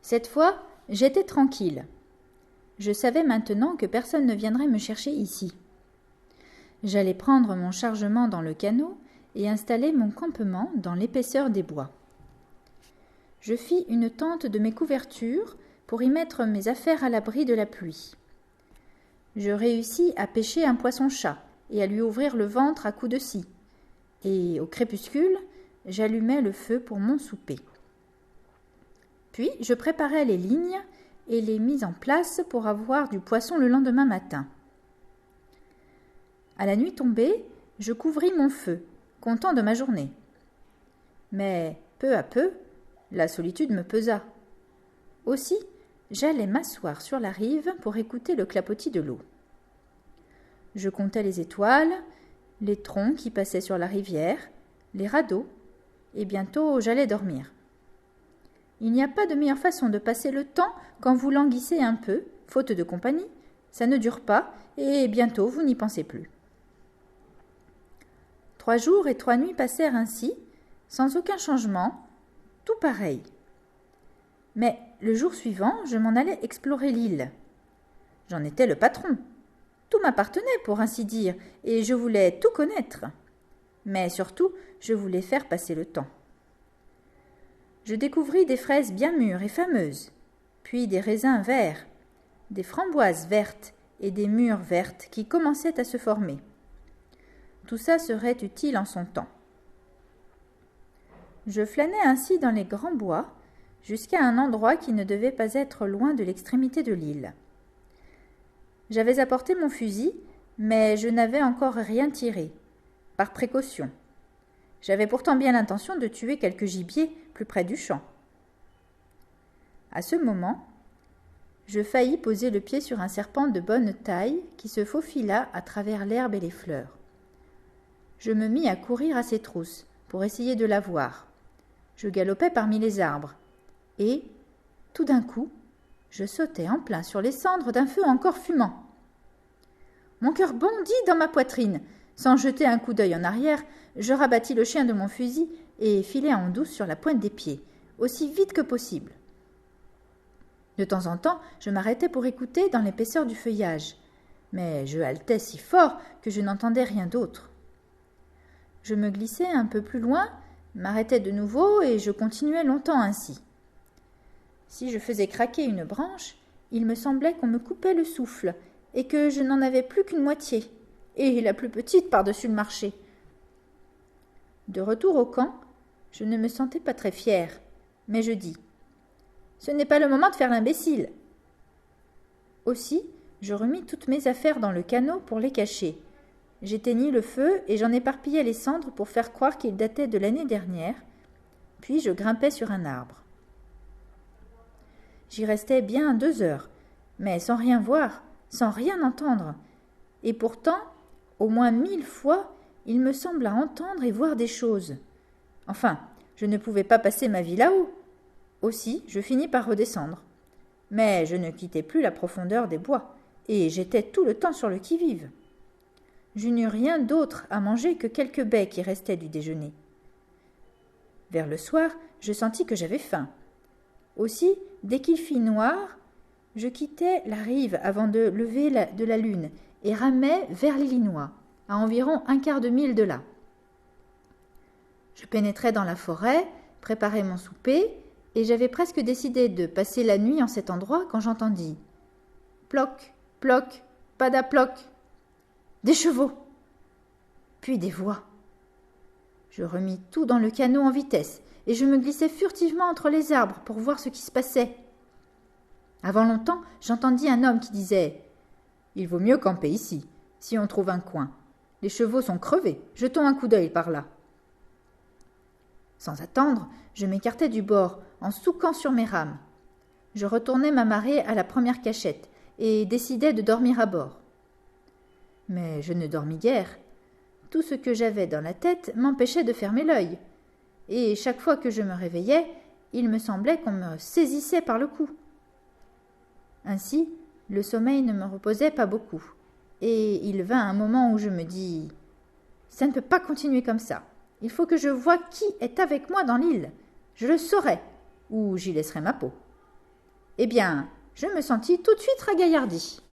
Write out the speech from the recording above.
Cette fois, j'étais tranquille. Je savais maintenant que personne ne viendrait me chercher ici. J'allais prendre mon chargement dans le canot et installer mon campement dans l'épaisseur des bois. Je fis une tente de mes couvertures pour y mettre mes affaires à l'abri de la pluie. Je réussis à pêcher un poisson-chat et à lui ouvrir le ventre à coups de scie. Et au crépuscule, j'allumai le feu pour mon souper. Puis je préparai les lignes et les mis en place pour avoir du poisson le lendemain matin. À la nuit tombée, je couvris mon feu, content de ma journée. Mais peu à peu, la solitude me pesa. Aussi, j'allais m'asseoir sur la rive pour écouter le clapotis de l'eau. Je comptais les étoiles, les troncs qui passaient sur la rivière, les radeaux, et bientôt j'allais dormir. Il n'y a pas de meilleure façon de passer le temps quand vous languissez un peu, faute de compagnie. Ça ne dure pas, et bientôt vous n'y pensez plus. 3 jours et 3 nuits passèrent ainsi, sans aucun changement, tout pareil. Mais le jour suivant, je m'en allais explorer l'île. J'en étais le patron. Tout m'appartenait, pour ainsi dire, et je voulais tout connaître. Mais surtout, je voulais faire passer le temps. Je découvris des fraises bien mûres et fameuses, puis des raisins verts, des framboises vertes et des mûres vertes qui commençaient à se former. Tout ça serait utile en son temps. Je flânais ainsi dans les grands bois, jusqu'à un endroit qui ne devait pas être loin de l'extrémité de l'île. J'avais apporté mon fusil, mais je n'avais encore rien tiré, par précaution. J'avais pourtant bien l'intention de tuer quelques gibiers plus près du champ. À ce moment, je faillis poser le pied sur un serpent de bonne taille qui se faufila à travers l'herbe et les fleurs. Je me mis à courir à ses trousses pour essayer de la voir. Je galopais parmi les arbres et, tout d'un coup, je sautai en plein sur les cendres d'un feu encore fumant. Mon cœur bondit dans ma poitrine. Sans jeter un coup d'œil en arrière, je rabattis le chien de mon fusil et filai en douce sur la pointe des pieds, aussi vite que possible. De temps en temps, je m'arrêtais pour écouter dans l'épaisseur du feuillage, mais je haletais si fort que je n'entendais rien d'autre. Je me glissais un peu plus loin, m'arrêtais de nouveau et je continuais longtemps ainsi. Si je faisais craquer une branche, il me semblait qu'on me coupait le souffle et que je n'en avais plus qu'une moitié, et la plus petite par-dessus le marché. De retour au camp, je ne me sentais pas très fière, mais je dis « Ce n'est pas le moment de faire l'imbécile !» Aussi, je remis toutes mes affaires dans le canot pour les cacher. J'éteignis le feu et j'en éparpillai les cendres pour faire croire qu'il datait de l'année dernière, puis je grimpai sur un arbre. J'y restai bien 2 heures, mais sans rien voir, sans rien entendre, et pourtant, au moins 1000 fois, il me sembla entendre et voir des choses. Enfin, je ne pouvais pas passer ma vie là-haut. Aussi, je finis par redescendre. Mais je ne quittais plus la profondeur des bois, et j'étais tout le temps sur le qui-vive. Je n'eus rien d'autre à manger que quelques baies qui restaient du déjeuner. Vers le soir, je sentis que j'avais faim. Aussi, dès qu'il fit noir, je quittai la rive avant de lever de la lune et ramai vers l'Illinois, à environ 1/4 de mille de là. Je pénétrai dans la forêt, préparai mon souper, et j'avais presque décidé de passer la nuit en cet endroit quand j'entendis « Ploc, ploc, padaploc !» Des chevaux, puis des voix. Je remis tout dans le canot en vitesse, et je me glissai furtivement entre les arbres pour voir ce qui se passait. Avant longtemps, j'entendis un homme qui disait « Il vaut mieux camper ici, si on trouve un coin. Les chevaux sont crevés, jetons un coup d'œil par là. » Sans attendre, je m'écartai du bord, en souquant sur mes rames. Je retournai m'amarrer à la première cachette, et décidai de dormir à bord. Mais je ne dormis guère. Tout ce que j'avais dans la tête m'empêchait de fermer l'œil, et chaque fois que je me réveillais, il me semblait qu'on me saisissait par le cou. Ainsi, le sommeil ne me reposait pas beaucoup, et il vint un moment où je me dis « Ça ne peut pas continuer comme ça. Il faut que je voie qui est avec moi dans l'île. Je le saurai, ou j'y laisserai ma peau. » Eh bien, je me sentis tout de suite ragaillardie.